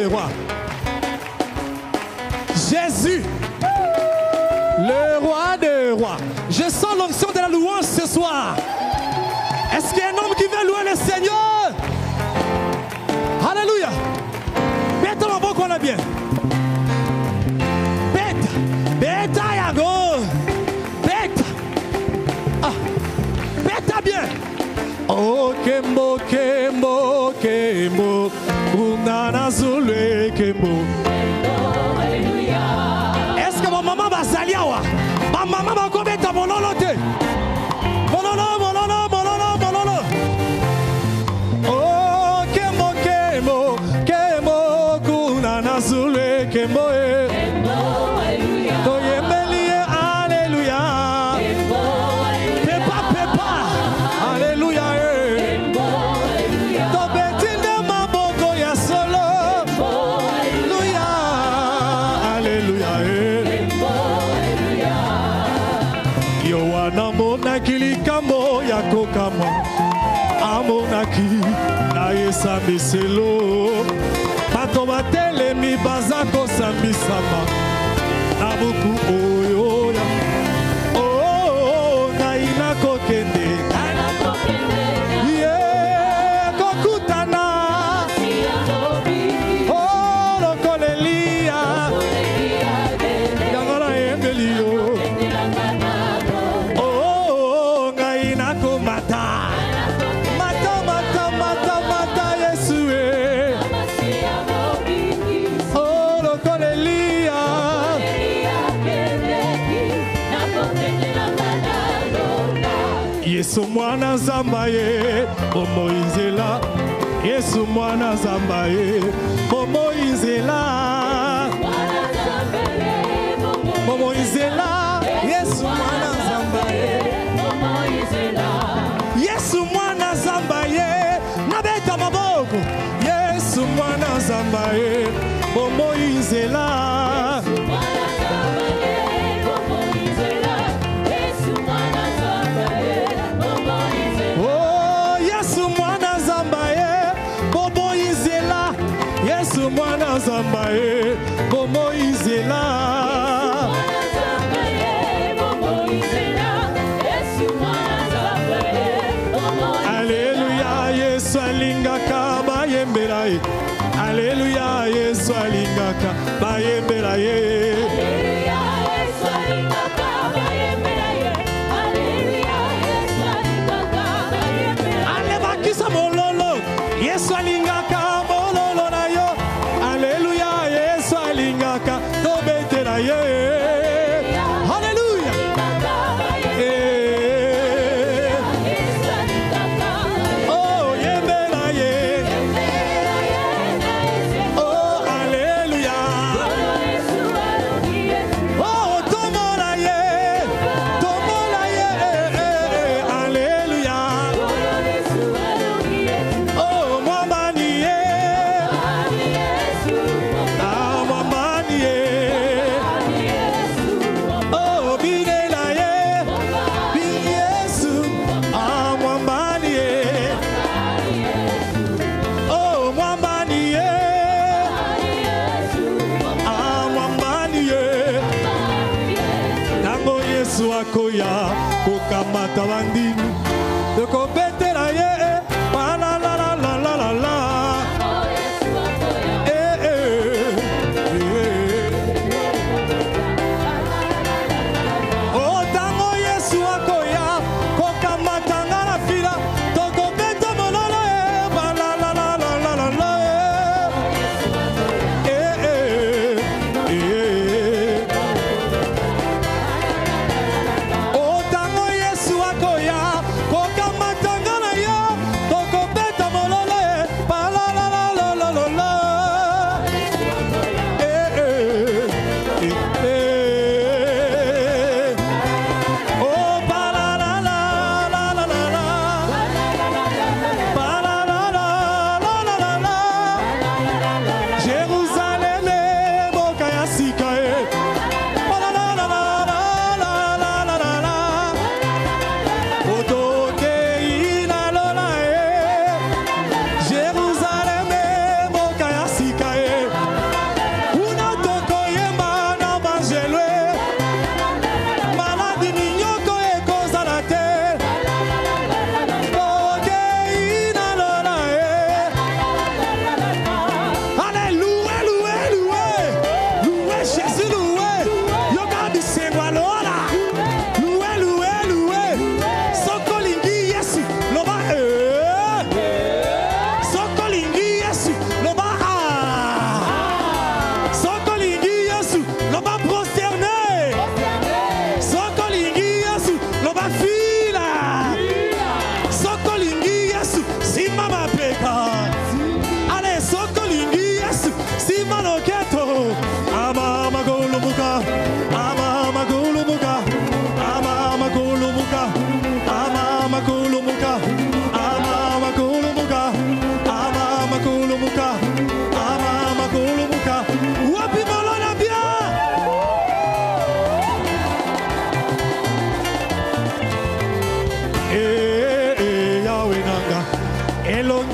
des rois. Jésus, le roi des rois. Je sens l'onction de la louange ce soir. Est-ce qu'il y a un homme qui veut louer le Seigneur? Alléluia. Bête ma boca, on a bien. Bête, bête yago. Bête. Ah, bête bien. Oh, Kembo, Kembo, Kembo. Unana Zule, Kembo. Est-ce que ma maman va salir? Ma maman va commettre mon lolote. Mon lolo, mon lolo, mon lolo, mon lolo. Oh, Kembo, Kembo, Kembo, Kunana Zule, Kembo. Toyemelie, Alléluia. Pepa, pepa, Alléluia. Tobetinde maboko ya solo. Alléluia, Alléluia. Yowana monaki likambo ya kokama. Amonaki na yesambiselo. Bato batelemi baza kosambisama. Nabuku oyoya. Oh, naina kokende. Yeah, kokutana. Oh, lokolelia. Yangala embelio. Oh, naina komata. Mata, mata, mata, mata, Yesue. Oh, lokolelia. Yesu mwana zambaye, Momoizela. Yesu mwana zambaye, Momoizela. Momoizela. Yesu mwana zambaye. Yesu mwana zambaye, nabeta maboko. Yesu mwana zambaye, Momoizela. Oh, Yesu mwana zambaye, Momoizela. Yesu mwana zambaye, Momoizela. Alléluia, Yesu alingaka bayembelaye. Alléluia, Yesu alingaka bayembelaye. Alebakisa mololo, Yesu alingaka mololo na yo. Alléluia, Yesu alingaka tobetela ye. Alléluia. Oh, yembela ye. Oh, alléluia. Oh, tomola ye. Tomola ye. Alléluia. Oh, mwambani ye. Ah, mwambani ye. Oh, binela ye. Bin Yesu. Ah, mwambani ye. Oh, mwambani ye. Ah, mwambani ye. Tango Yesu akoya kokamata bandini tokobetela ye. La la la la la la la la. Oh, tango Yesu akoya kokamata ngana fila tokobeta mololo ye. La la la la la la la. Oh, tango Yesu akoya kokamata ngana yo.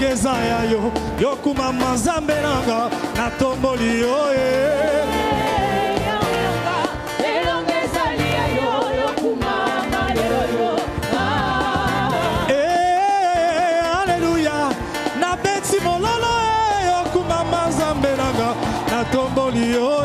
elongeza ya yo yokuma mazambe nanga natomboli yo Alléluia nabeti mololo yokuma mazambe nanga natomboli yo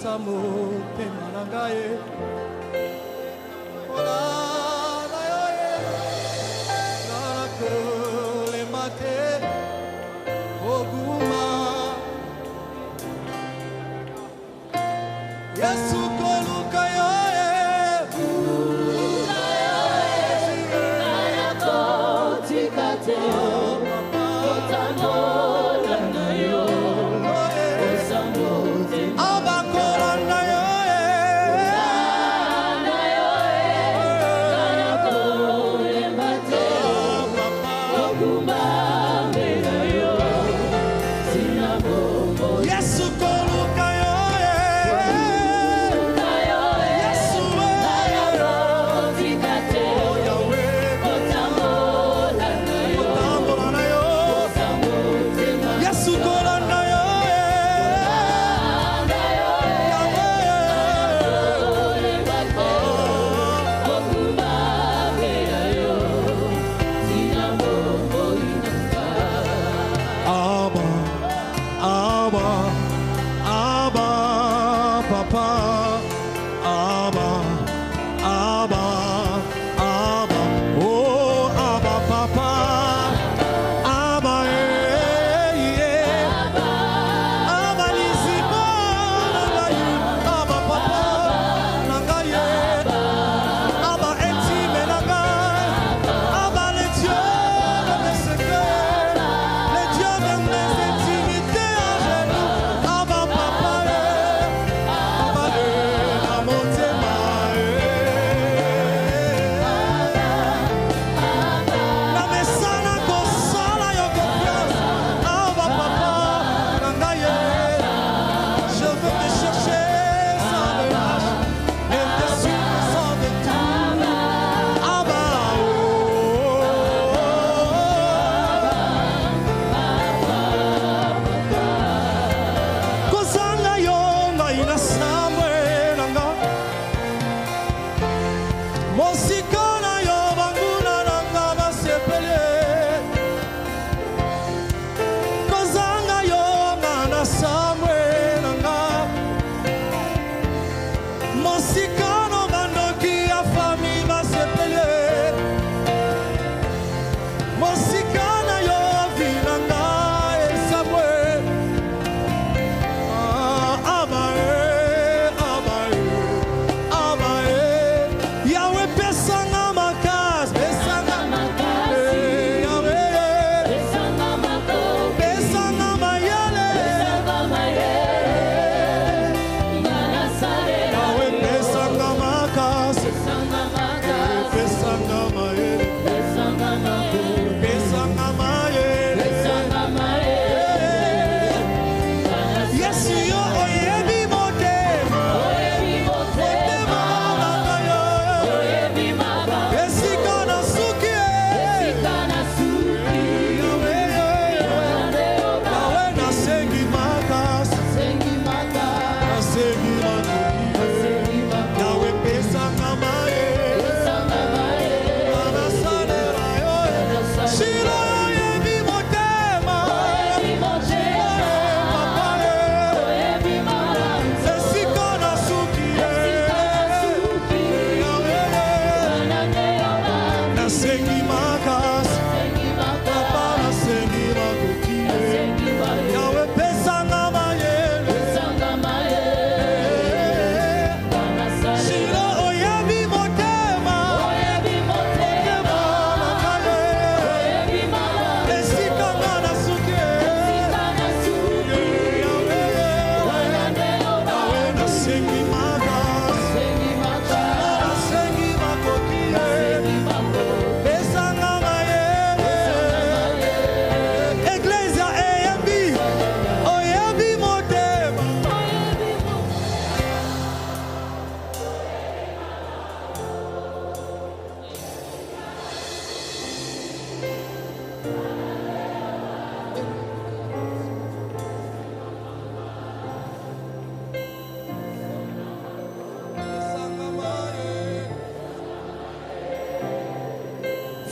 kopesa motema na ngai mpona na yo nga nakolemba te kobuma Yesu koluka yo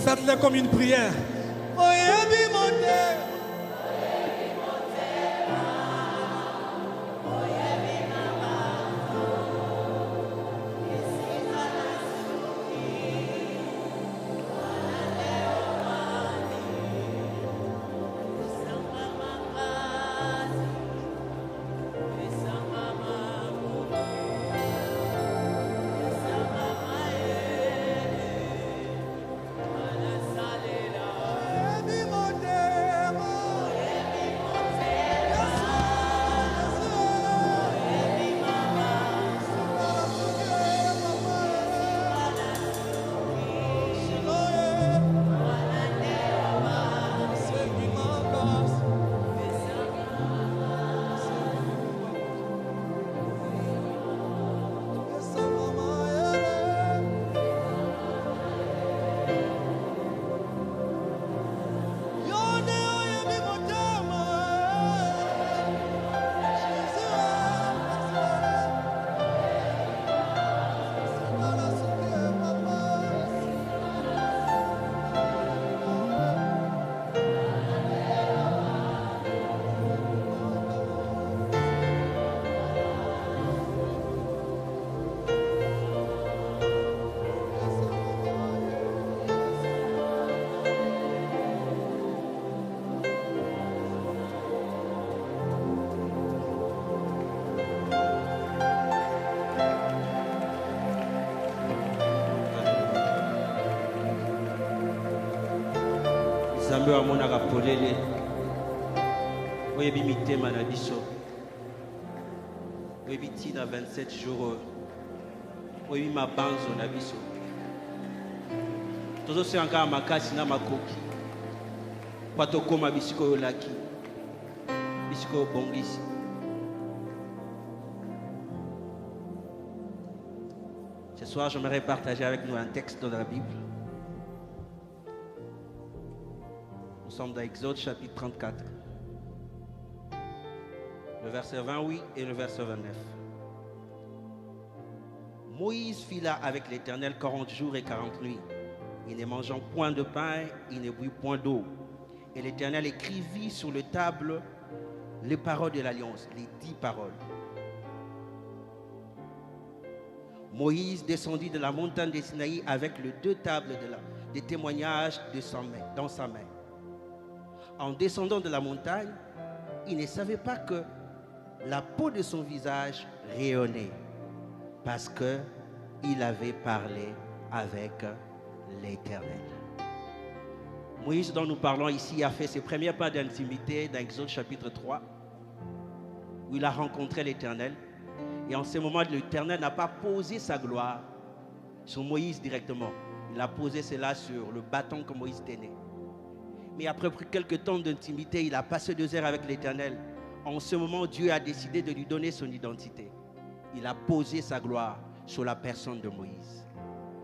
Faites-le comme une prière. Nzambe wa mona kapolele. Oyebi mitema na biso. Oyebi tina 27 jours. Oyebi mabanzo na biso. Tozo se anga makasi na makoki. Pato koma bisiko yo laki. Bisiko yo bongisi. Ce soir, j'aimerais partager avec nous un texte de la Bible. Nous sommes dans Exode chapitre 34. Le verset 28 et le verset 29. Moïse fit là avec l'Éternel 40 jours et 40 nuits. Il ne mangeant point de pain, il ne but point d'eau. Et l'Éternel écrivit sur le table les paroles de l'alliance, les 10 paroles. Moïse descendit de la montagne de Sinaï avec les 2 tables des témoignages dans sa main. En descendant de la montagne, il ne savait pas que la peau de son visage rayonnait parce qu'il avait parlé avec l'Éternel. Moïse, dont nous parlons ici, a fait ses premiers pas d'intimité dans Exode chapitre 3, où il a rencontré l'Éternel. Et en ce moment, l'Éternel n'a pas posé sa gloire sur Moïse directement. Il a posé cela sur le bâton que Moïse tenait. Mais après quelques temps d'intimité, il a passé 2 heures avec l'Éternel. En ce moment, Dieu a décidé de lui donner son identité. Il a posé sa gloire sur la personne de Moïse.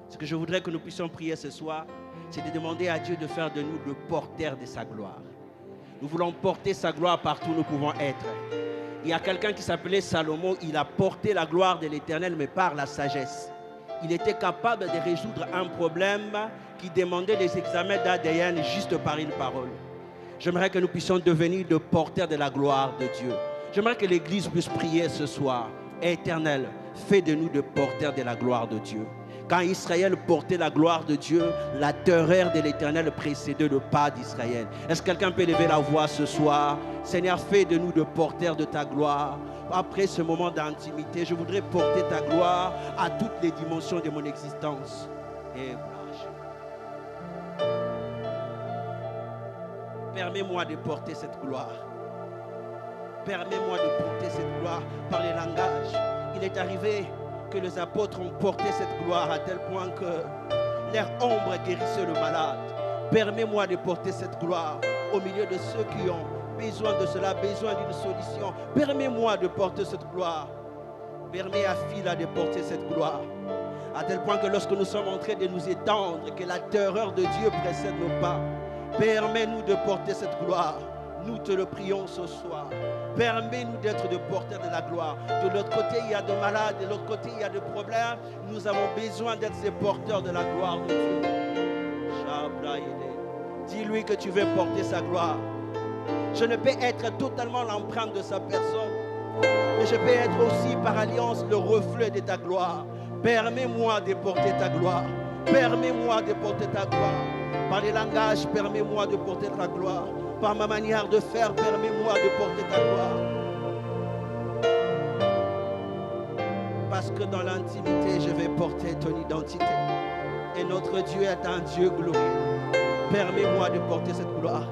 Ce que je voudrais que nous puissions prier ce soir, c'est de demander à Dieu de faire de nous le porteur de sa gloire. Nous voulons porter sa gloire partout où nous pouvons être. Il y a quelqu'un qui s'appelait Salomon, il a porté la gloire de l'Éternel, mais par la sagesse. Il était capable de résoudre un problème qui demandait des examens d'ADN juste par une parole. J'aimerais que nous puissions devenir de porteurs de la gloire de Dieu. J'aimerais que l'Église puisse prier ce soir. Éternel, fais de nous de porteurs de la gloire de Dieu. Quand Israël portait la gloire de Dieu, la terreur de l'Éternel précédait le pas d'Israël. Est-ce que quelqu'un peut lever la voix ce soir? Seigneur, fais de nous de porteurs de ta gloire. Après ce moment d'intimité, je voudrais porter ta gloire à toutes les dimensions de mon existence. Et permets-moi de porter cette gloire. Permets-moi de porter cette gloire par les langages. Il est arrivé que les apôtres ont porté cette gloire à tel point que leur ombre guérissait le malade. Permets-moi de porter cette gloire au milieu de ceux qui ont besoin de cela, besoin d'une solution. Permets-moi de porter cette gloire. Permets à Phila de porter cette gloire. À tel point que lorsque nous sommes en train de nous étendre, que la terreur de Dieu précède nos pas. Permets-nous de porter cette gloire. Nous te le prions ce soir. Permets-nous d'être de porteurs de la gloire. De l'autre côté, il y a des malades. De l'autre côté, il y a des problèmes. Nous avons besoin d'être ces porteurs de la gloire de Dieu. Dis-lui que tu veux porter sa gloire. Je ne peux être totalement l'empreinte de sa personne, mais je peux être aussi par alliance le reflet de ta gloire. Permets-moi de porter ta gloire. Permets-moi de porter ta gloire. Par les langages, permets-moi de porter ta gloire. Par ma manière de faire, permets-moi de porter ta gloire. Parce que dans l'intimité, je vais porter ton identité. Et notre Dieu est un Dieu glorieux. Permets-moi de porter cette gloire.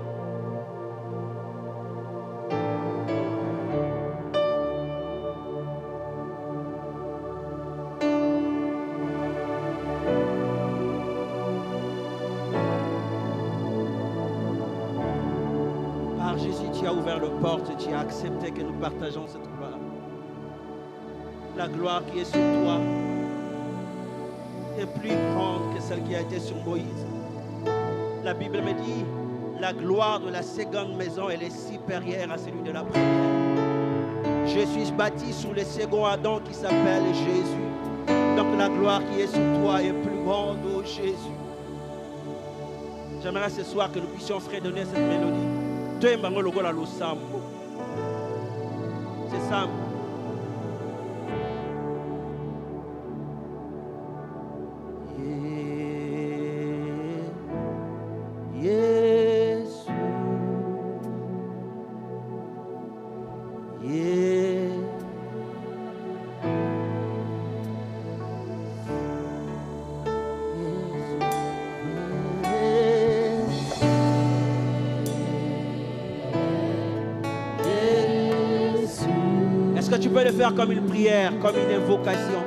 Tu as ouvert le porte, tu as accepté que nous partageons cette gloire. La gloire qui est sur toi est plus grande que celle qui a été sur Moïse. La Bible me dit, la gloire de la seconde maison, elle est supérieure à celui de la première. Je suis bâti sur le second Adam qui s'appelle Jésus. Donc la gloire qui est sur toi est plus grande, ô Jésus. J'aimerais ce soir que nous puissions fredonner cette mélodie. C'est simple. peux le faire comme une prière, comme une invocation.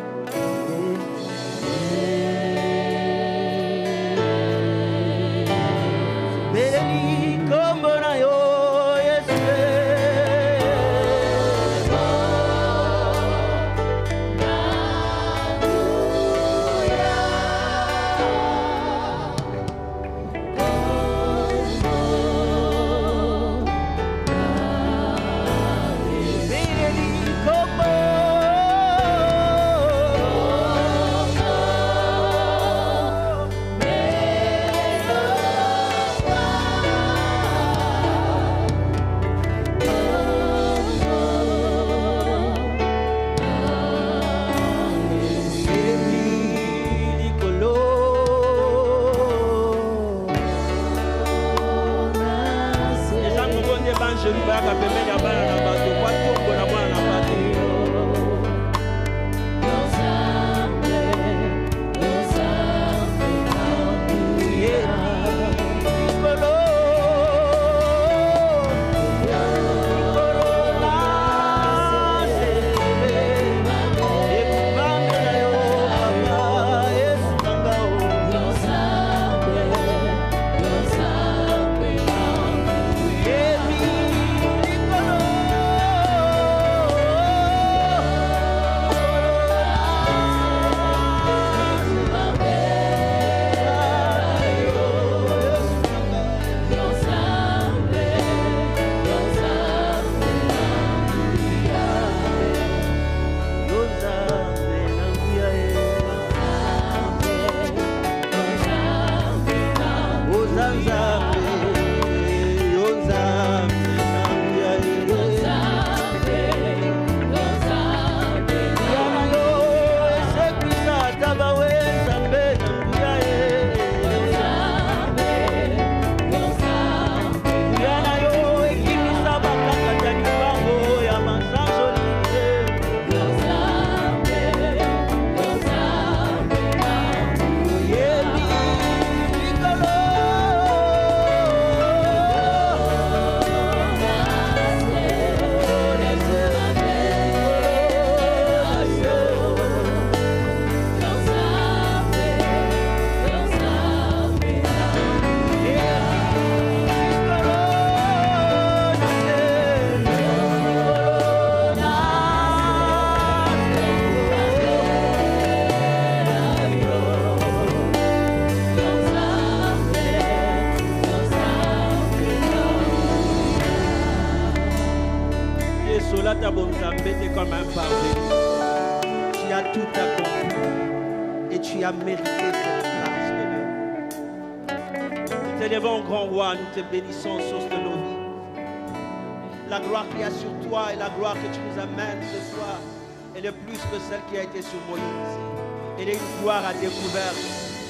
Comme un parvenu. Tu as tout accompli et tu as mérité cette grâce de Dieu. Nous t'élevons, grand roi, nous te bénissons, source de nos vies. La gloire qui est sur toi et la gloire que tu nous amènes ce soir, elle est plus que celle qui a été sur Moïse. Elle est une gloire à découvert.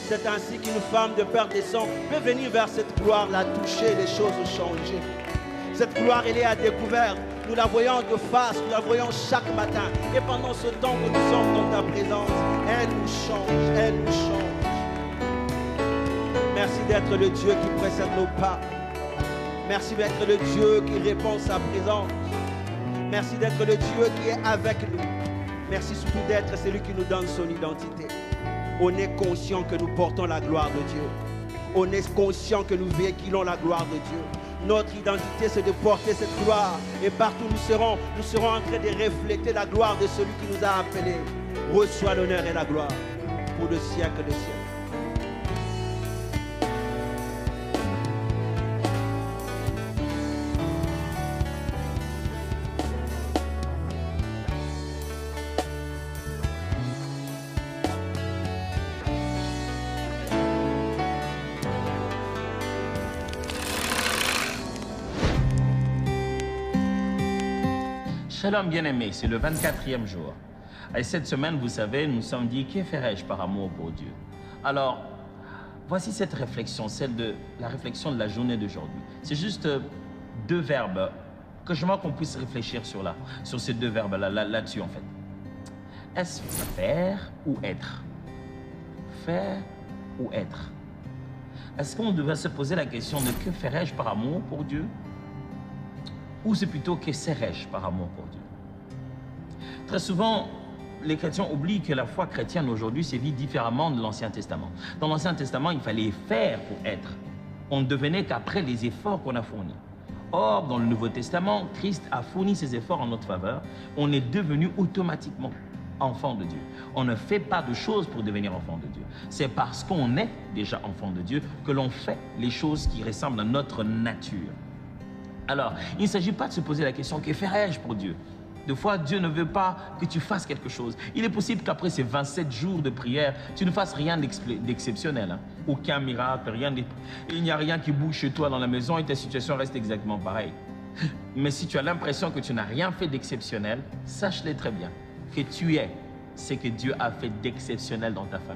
C'est ainsi qu'une femme de père des sangs peut venir vers cette gloire, la toucher, les choses changent. Cette gloire, elle est à découvert. Nous la voyons de face, nous la voyons chaque matin. Et pendant ce temps que nous sommes dans ta présence, elle nous change, elle nous change. Merci d'être le Dieu qui précède nos pas. Merci d'être le Dieu qui répond sa présence. Merci d'être le Dieu qui est avec nous. Merci surtout d'être celui qui nous donne son identité. On est conscient que nous portons la gloire de Dieu. On est conscient que nous véhiculons la gloire de Dieu. Notre identité, c'est de porter cette gloire. Et partout où nous serons en train de refléter la gloire de celui qui nous a appelés. Reçois l'honneur et la gloire pour le siècle des siècles. Shalom bien-aimés, c'est le 24e jour. Et cette semaine, vous savez, nous nous sommes dit, que ferais-je par amour pour Dieu? Alors, voici cette réflexion, la réflexion de la journée d'aujourd'hui. C'est juste deux verbes que je veux qu'on puisse réfléchir sur ces deux verbes-là, là-dessus en fait. Est-ce faire ou être? Faire ou être? Est-ce qu'on devrait se poser la question de que ferais-je par amour pour Dieu? Ou c'est plutôt que serais-je par amour pour Dieu? Très souvent, les chrétiens oublient que la foi chrétienne aujourd'hui se vit différemment de l'Ancien Testament. Dans l'Ancien Testament, il fallait faire pour être. On ne devenait qu'après les efforts qu'on a fournis. Or, dans le Nouveau Testament, Christ a fourni ses efforts en notre faveur. On est devenu automatiquement enfant de Dieu. On ne fait pas de choses pour devenir enfant de Dieu. C'est parce qu'on est déjà enfant de Dieu que l'on fait les choses qui ressemblent à notre nature. Alors, il ne s'agit pas de se poser la question, que ferais-je pour Dieu? Des fois, Dieu ne veut pas que tu fasses quelque chose. Il est possible qu'après ces 27 jours de prière, tu ne fasses rien d'exceptionnel. Hein? Aucun miracle, il n'y a rien qui bouge chez toi dans la maison et ta situation reste exactement pareille. Mais si tu as l'impression que tu n'as rien fait d'exceptionnel, sache-le très bien. Que tu es ce que Dieu a fait d'exceptionnel dans ta famille.